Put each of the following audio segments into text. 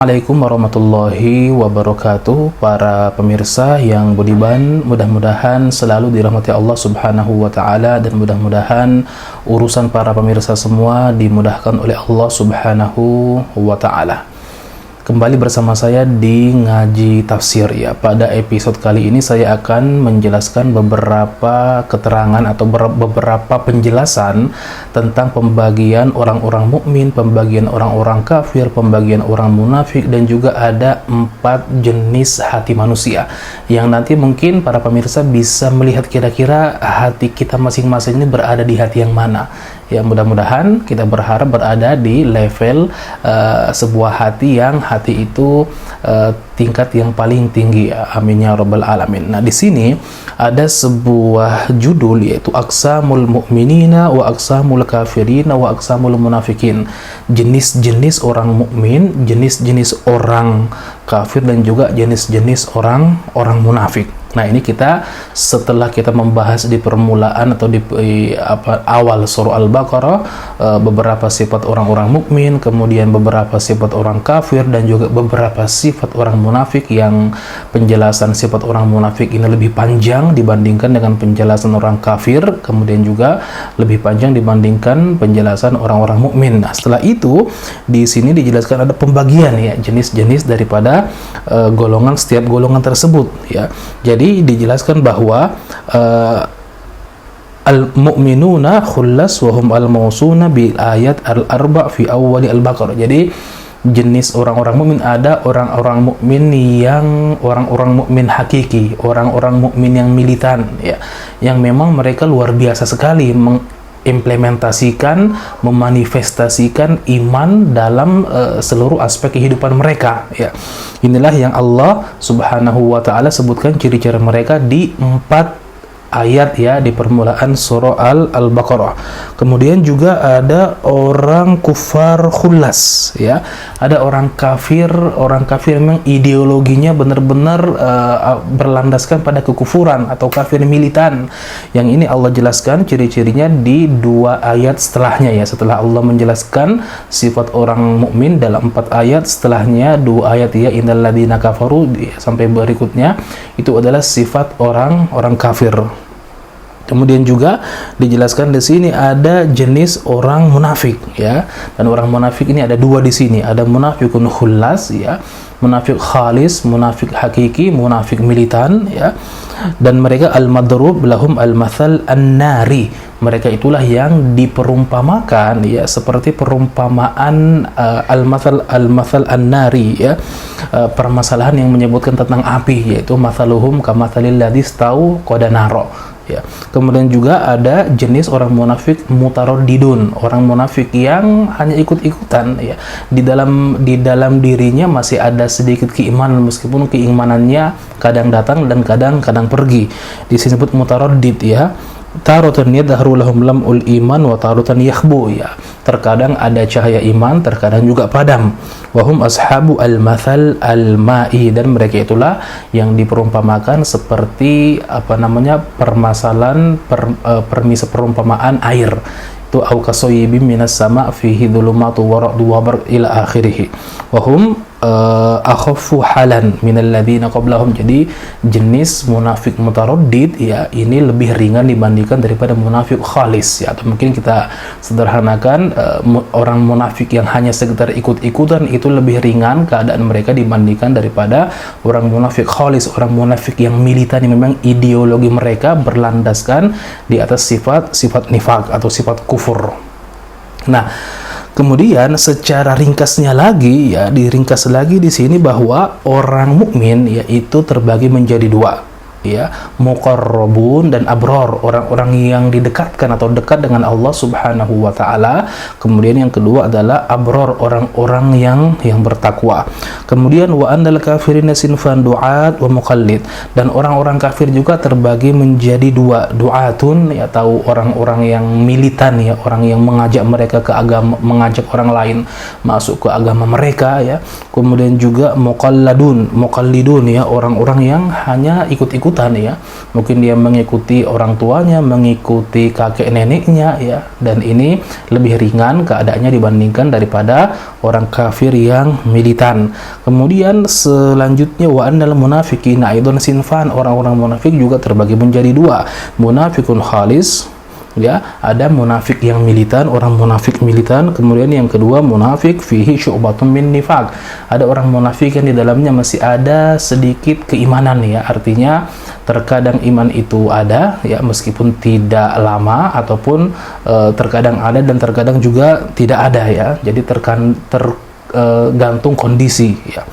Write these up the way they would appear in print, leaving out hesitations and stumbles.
Assalamualaikum warahmatullahi wabarakatuh. Para pemirsa yang budiman, mudah-mudahan selalu dirahmati Allah subhanahu wa ta'ala, dan mudah-mudahan urusan para pemirsa semua dimudahkan oleh Allah subhanahu wa ta'ala. Kembali bersama saya di Ngaji Tafsir ya. Pada episode kali ini saya akan menjelaskan beberapa keterangan atau beberapa penjelasan tentang pembagian orang-orang mukmin, pembagian orang-orang kafir, pembagian orang munafik, dan juga ada 4 jenis hati manusia yang nanti mungkin para pemirsa bisa melihat kira-kira hati kita masing-masing ini berada di hati yang mana. Ya, mudah-mudahan kita berharap berada di level sebuah hati yang hati itu tingkat yang paling tinggi ya. Amin ya rabbal alamin. Nah, di sini ada sebuah judul yaitu Aqsamul Mu'minina wa Aqsamul Kafirina wa Aqsamul Munafikin. Jenis-jenis orang mukmin, jenis-jenis orang kafir, dan juga jenis-jenis orang munafik. Nah, ini kita setelah kita membahas di permulaan atau di awal surah Al-Baqarah beberapa sifat orang-orang mukmin, kemudian beberapa sifat orang kafir, dan juga beberapa sifat orang munafik, yang penjelasan sifat orang munafik ini lebih panjang dibandingkan dengan penjelasan orang kafir, kemudian juga lebih panjang dibandingkan penjelasan orang-orang mukmin. Nah, setelah itu di sini dijelaskan ada pembagian ya, jenis-jenis daripada golongan, setiap golongan tersebut ya. Jadi dijelaskan bahwa al-mu'minuna khullas wa hum al-mausuna bil ayat al-arba' fi awwali al-Baqarah. Jadi jenis orang-orang mukmin, ada orang-orang mukmin yang orang-orang mukmin hakiki, orang-orang mukmin yang militan ya, yang memang mereka luar biasa sekali mengimplementasikan, memanifestasikan iman dalam seluruh aspek kehidupan mereka ya. Inilah yang Allah subhanahu wa ta'ala sebutkan ciri-ciri mereka di 4 ayat ya, di permulaan surah Al-Baqarah. Kemudian juga ada orang kufar khullas ya, ada orang kafir memang ideologinya benar-benar berlandaskan pada kekufuran atau kafir militan. Yang ini Allah jelaskan ciri-cirinya di 2 ayat setelahnya ya. Setelah Allah menjelaskan sifat orang mukmin dalam 4 ayat, setelahnya 2 ayat ya, innal ladzina kafaru sampai berikutnya, itu adalah sifat orang kafir. Kemudian juga dijelaskan di sini ada jenis orang munafik ya. Dan orang munafik ini ada 2 di sini. Ada munafikun khullas ya, munafik khalis, munafik hakiki, munafik militan ya. Dan mereka al-madrub lahum al-mathal an-nari. Mereka itulah yang diperumpamakan ya, seperti perumpamaan al-mathal an-nari ya. Permasalahan yang menyebutkan tentang api, yaitu mathaluhum kamathalil ladzi istau qadanaro ya. Kemudian juga ada jenis orang munafik mutaraddidun, orang munafik yang hanya ikut-ikutan ya. Di dalam dirinya masih ada sedikit keimanan, meskipun keimanannya kadang datang dan kadang pergi. Disebut mutaraddid ya. Tarutan yadhharu lahum lam'ul iman wa tarutan yakhbu ya. Terkadang ada cahaya iman, terkadang juga padam. Wahum ashabu al-mathal al-ma'i, dan mereka itulah yang diperumpamakan seperti permasalahan perumpamaan air. Itu au kasoyibim minas sama fihi dhulumatu wa ra'du wa barq ila akhirih. Wahum akhaffu halan minal ladzina qablahum. Jadi jenis munafik mutaraddid ya, ini lebih ringan dibandingkan daripada munafik khalis ya, atau mungkin kita sederhanakan orang munafik yang hanya sekedar ikut-ikutan itu lebih ringan keadaan mereka dibandingkan daripada orang munafik khalis, orang munafik yang militan, yang memang ideologi mereka berlandaskan di atas sifat nifaq atau sifat kufur. Nah, kemudian secara ringkasnya lagi ya, diringkas lagi di sini bahwa orang mukmin yaitu terbagi menjadi 2 ya, muqarrabun dan abror, orang-orang yang didekatkan atau dekat dengan Allah subhanahu wa ta'ala. Kemudian yang kedua adalah abror, orang-orang yang bertakwa. Kemudian wa andal kafirina sinfan du'at wa muqallid, dan orang-orang kafir juga terbagi menjadi 2, du'atun ya, tahu orang-orang yang militan ya, orang yang mengajak mereka ke agama, mengajak orang lain masuk ke agama mereka ya. Kemudian juga muqallidun ya, orang-orang yang hanya ikut-ikut ikut-ikutan ya. Mungkin dia mengikuti orang tuanya, mengikuti kakek neneknya ya, dan ini lebih ringan keadaannya dibandingkan daripada orang kafir yang militan. Kemudian selanjutnya wa annal munafiqina aidon sinfan, orang-orang munafik juga terbagi menjadi dua, munafikun khalis ya, ada munafik yang militan, orang munafik militan. Kemudian yang kedua munafik fihi syu'batun min nifaq, ada orang munafik yang di dalamnya masih ada sedikit keimanan ya, artinya terkadang iman itu ada ya, meskipun tidak lama, ataupun terkadang ada dan terkadang juga tidak ada ya, jadi tergantung kondisi ya.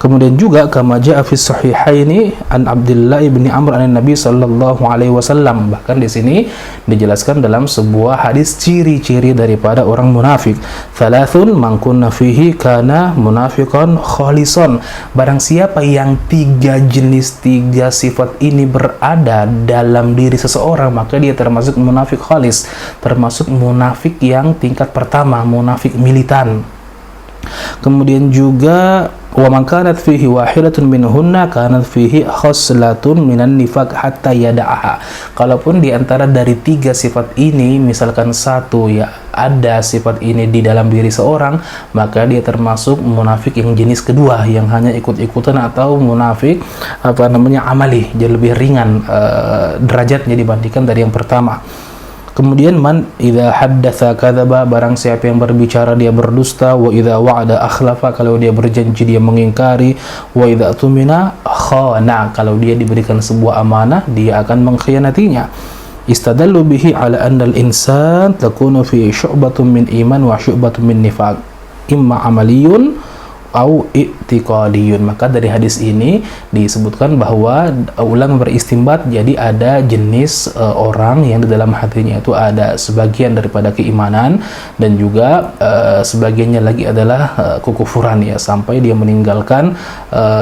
Kemudian juga kama jaa fi sahihaini an Abdullah bin Amr an Nabi sallallahu alaihi wasallam, bahkan di sini dijelaskan dalam sebuah hadis ciri-ciri daripada orang munafik. Thalathun man kunna fihi kana munafiqan khalisan, barang siapa yang tiga sifat ini berada dalam diri seseorang, maka dia termasuk munafik khalis, termasuk munafik yang tingkat pertama, munafik militan. Kemudian juga wa man kanat fihi wahidatun minhunna kanat fihi khoslatun minan nifaq hatta yada'aha. Kalaupun di antara dari tiga sifat ini misalkan satu ya ada sifat ini di dalam diri seorang, maka dia termasuk munafik yang jenis kedua, yang hanya ikut-ikutan, atau munafik amali, jadi lebih ringan derajatnya dibandingkan dari yang pertama. Kemudian man idza haddatsa kadzaba, barang siapa yang berbicara dia berdusta, wa idza wa'ada akhlafa, kalau dia berjanji dia mengingkari, wa idza tumina khana, kalau dia diberikan sebuah amanah dia akan mengkhianatinya. Istadallu bihi ala anna al-insan takunu fi syu'batun min iman wa syu'batun min nifaq, imma amaliyun au i'tiqadiyun. Maka dari hadis ini disebutkan bahwa ulama beristimbat, jadi ada jenis orang yang di dalam hatinya itu ada sebagian daripada keimanan, dan juga sebagiannya lagi adalah kekufuran ya, sampai dia meninggalkan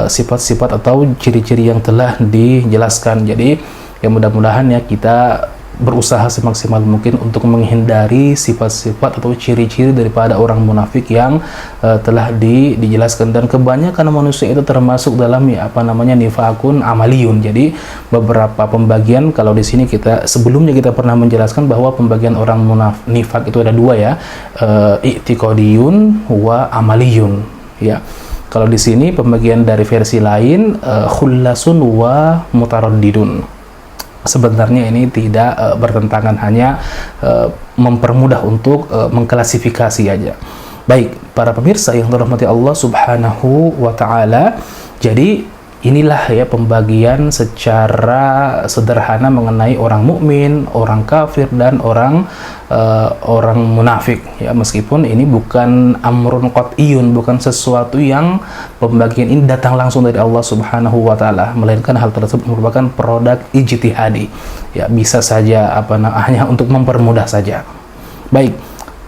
sifat-sifat atau ciri-ciri yang telah dijelaskan. Jadi ya mudah-mudahan ya kita berusaha semaksimal mungkin untuk menghindari sifat-sifat atau ciri-ciri daripada orang munafik yang telah dijelaskan. Dan kebanyakan manusia itu termasuk dalam nifakun amaliyun. Jadi beberapa pembagian, kalau di sini kita sebelumnya kita pernah menjelaskan bahwa pembagian orang nifak itu ada dua ya, i'tiqadiyun wa amaliyun ya. Kalau di sini pembagian dari versi lain khullasun wa mutaraddidun. Sebenarnya ini tidak bertentangan, hanya mempermudah untuk mengklasifikasi aja. Baik, para pemirsa yang dirahmati Allah Subhanahu wa taala. Jadi inilah ya pembagian secara sederhana mengenai orang mukmin, orang kafir, dan orang munafik ya. Meskipun ini bukan amrun qat'iyun, bukan sesuatu yang pembagian ini datang langsung dari Allah Subhanahu wa taala, melainkan hal tersebut merupakan produk ijtihadi ya, bisa saja hanya untuk mempermudah saja. Baik,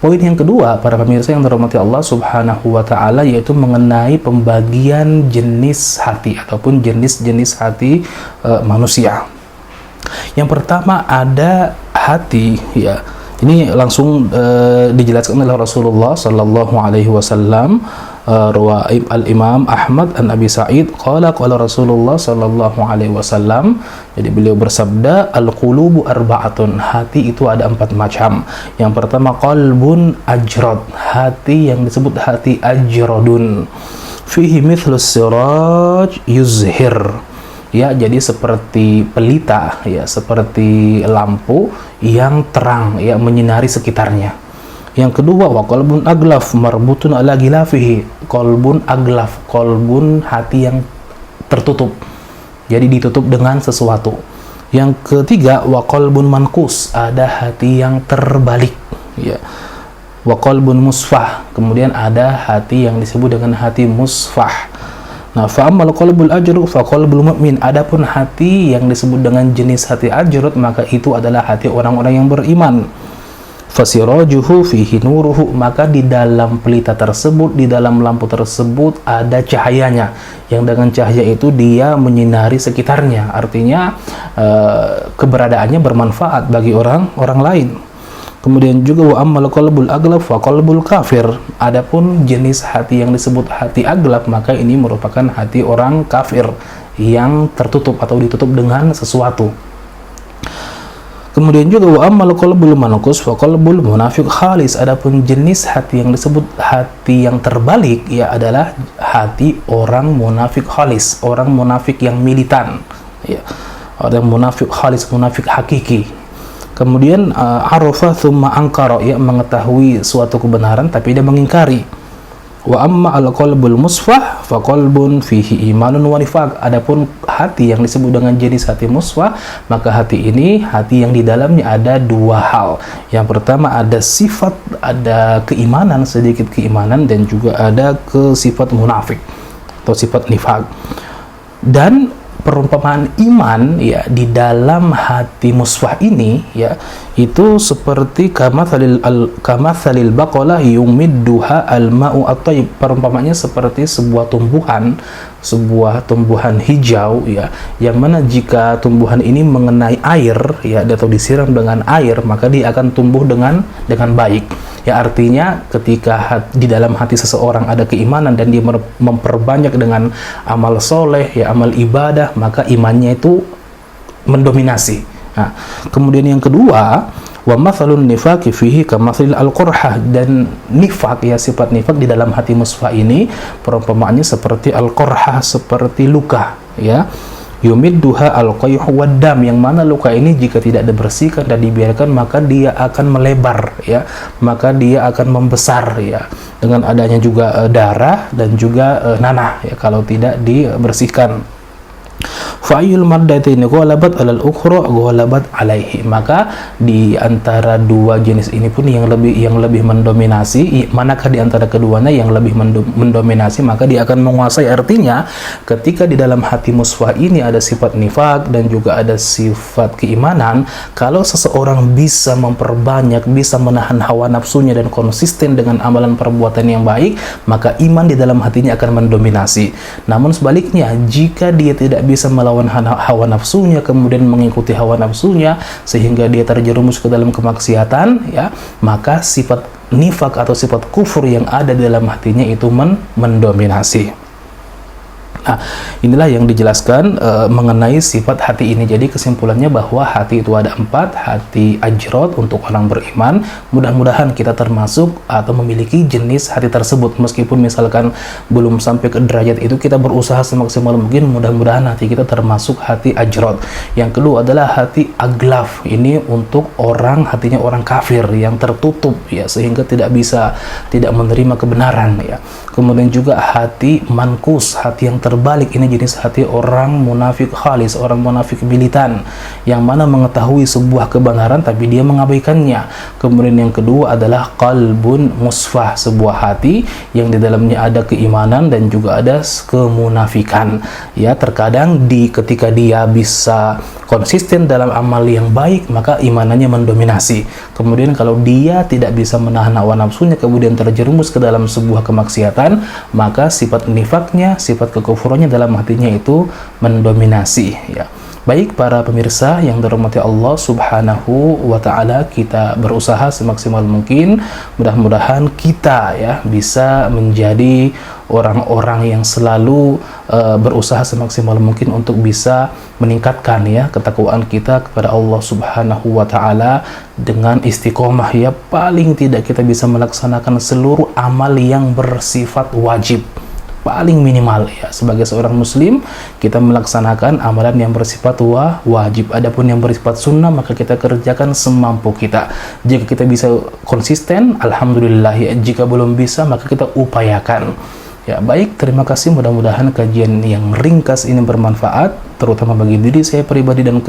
poin yang kedua para pemirsa yang dirahmati Allah Subhanahu wa taala, yaitu mengenai pembagian jenis hati ataupun jenis-jenis hati manusia. Yang pertama ada hati ya. Ini langsung dijelaskan oleh Rasulullah sallallahu alaihi wasallam, riwayat al-Imam Ahmad an Abi Sa'id qala Rasulullah sallallahu alaihi wasallam. Jadi beliau bersabda, al-qulubu arba'atun, hati itu ada 4 macam. Yang pertama qalbun ajrad, hati yang disebut hati ajradun, fihi mithlus siraj yuzhir ya, jadi seperti pelita ya, seperti lampu yang terang ya, menyinari sekitarnya. Yang kedua wa qalbun aglaf marbutun ala gilafihi, qalbun aglaf, qalbun hati yang tertutup, jadi ditutup dengan sesuatu. Yang ketiga wa qalbun mankus, ada hati yang terbalik ya, wa qalbun musfah, kemudian ada hati yang disebut dengan hati musfah. Nah, fa'amal qalbul ajrud fa qalbul mu'min, adapun hati yang disebut dengan jenis hati ajrud, maka itu adalah hati orang-orang yang beriman. Fasirajuhu fihi nuruhu, maka di dalam pelita tersebut, di dalam lampu tersebut ada cahayanya, yang dengan cahaya itu dia menyinari sekitarnya, artinya keberadaannya bermanfaat bagi orang lain. Kemudian juga wa ammal qalbul aglaf wa qalbul kafir, adapun jenis hati yang disebut hati aglaf, maka ini merupakan hati orang kafir yang tertutup atau ditutup dengan sesuatu. Kemudian juga wa ammal qalbul manqus fa qalbul munafiq khalis. Adapun jenis hati yang disebut hati yang terbalik ya adalah hati orang munafik khalis, orang munafik yang militan ya. Orang munafik khalis, munafik hakiki. Kemudian arafa thumma ankara, ya, mengetahui suatu kebenaran tapi dia mengingkari. Wa amma al-qalbul musfah fa qalbun fihi imanun wa nifaq. Adapun hati yang disebut dengan jenis hati musfah, maka hati ini hati yang di dalamnya ada dua hal. Yang pertama ada sifat, ada keimanan, sedikit keimanan, dan juga ada sifat munafik atau sifat nifaq. Dan perumpamaan iman ya di dalam hati musfah ini ya itu seperti kamathalil baqalah yumidduha al-ma'u at-tayyib. Perumpamaannya seperti sebuah tumbuhan hijau ya, yang mana jika tumbuhan ini mengenai air ya atau disiram dengan air, maka dia akan tumbuh dengan baik. Ya, artinya ketika di dalam hati seseorang ada keimanan dan dia memperbanyak dengan amal soleh, ya, amal ibadah, maka imannya itu mendominasi. Nah, kemudian yang kedua, wa mathalun nifaqi fihi kamathalil al-qurhah. Dan nifaq ya, sifat nifaq di dalam hati musfah ini perumpamaannya seperti al-qurhah, seperti luka ya. Yumidduha al-qayhu waddam, yang mana luka ini jika tidak dibersihkan dan dibiarkan maka dia akan melebar ya, maka dia akan membesar ya, dengan adanya juga darah dan juga nanah ya kalau tidak dibersihkan. Fa'il maddataini ghalabat 'alal ukhra ghalabat 'alaihi. Maka di antara dua jenis ini pun yang lebih mendominasi, manakah di antara keduanya yang lebih mendominasi, maka dia akan menguasai. Artinya ketika di dalam hati musfah ini ada sifat nifaq dan juga ada sifat keimanan, kalau seseorang bisa memperbanyak, bisa menahan hawa nafsunya dan konsisten dengan amalan perbuatan yang baik, maka iman di dalam hatinya akan mendominasi. Namun sebaliknya, jika dia tidak bisa melawan hawa nafsunya, kemudian mengikuti hawa nafsunya sehingga dia terjerumus ke dalam kemaksiatan ya, maka sifat nifaq atau sifat kufur yang ada di dalam hatinya itu mendominasi. Nah, inilah yang dijelaskan mengenai sifat hati ini. Jadi kesimpulannya bahwa hati itu ada 4, hati ajrod untuk orang beriman. Mudah-mudahan kita termasuk atau memiliki jenis hati tersebut. Meskipun misalkan belum sampai ke derajat itu, kita berusaha semaksimal mungkin, mudah-mudahan hati kita termasuk hati ajrod. Yang kedua adalah hati aglaf. Ini untuk hatinya orang kafir yang tertutup ya, sehingga tidak menerima kebenaran ya. Kemudian juga hati mankus, hati yang terbalik, ini jenis hati orang munafik khalis, orang munafik militan, yang mana mengetahui sebuah kebenaran tapi dia mengabaikannya. Kemudian yang kedua adalah qalbun musfah, sebuah hati yang di dalamnya ada keimanan dan juga ada kemunafikan ya. Terkadang ketika dia bisa konsisten dalam amal yang baik, maka imanannya mendominasi. Kemudian kalau dia tidak bisa menahan hawa nafsunya, kemudian terjerumus ke dalam sebuah kemaksiatan, maka sifat nifaknya, sifat kekufurannya dalam hatinya itu mendominasi ya. Baik para pemirsa yang dirahmati Allah Subhanahu wa taala, kita berusaha semaksimal mungkin, mudah-mudahan kita ya bisa menjadi orang-orang yang selalu berusaha semaksimal mungkin untuk bisa meningkatkan ya ketakwaan kita kepada Allah Subhanahu wa taala dengan istiqomah ya. Paling tidak kita bisa melaksanakan seluruh amal yang bersifat wajib, paling minimal ya. Sebagai seorang muslim, kita melaksanakan amalan yang bersifat wajib. Adapun yang bersifat sunnah, maka kita kerjakan semampu kita. Jika kita bisa konsisten, alhamdulillah ya. Jika belum bisa, maka kita upayakan ya. Baik, terima kasih. Mudah-mudahan kajian yang ringkas ini bermanfaat, terutama bagi diri saya pribadi dan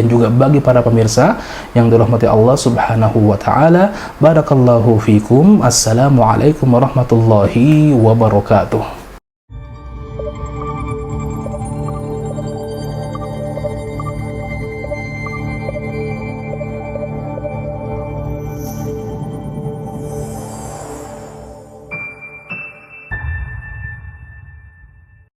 juga bagi para pemirsa yang dirahmati Allah Subhanahu wa taala. Barakallahu fikum. Assalamualaikum warahmatullahi wabarakatuh.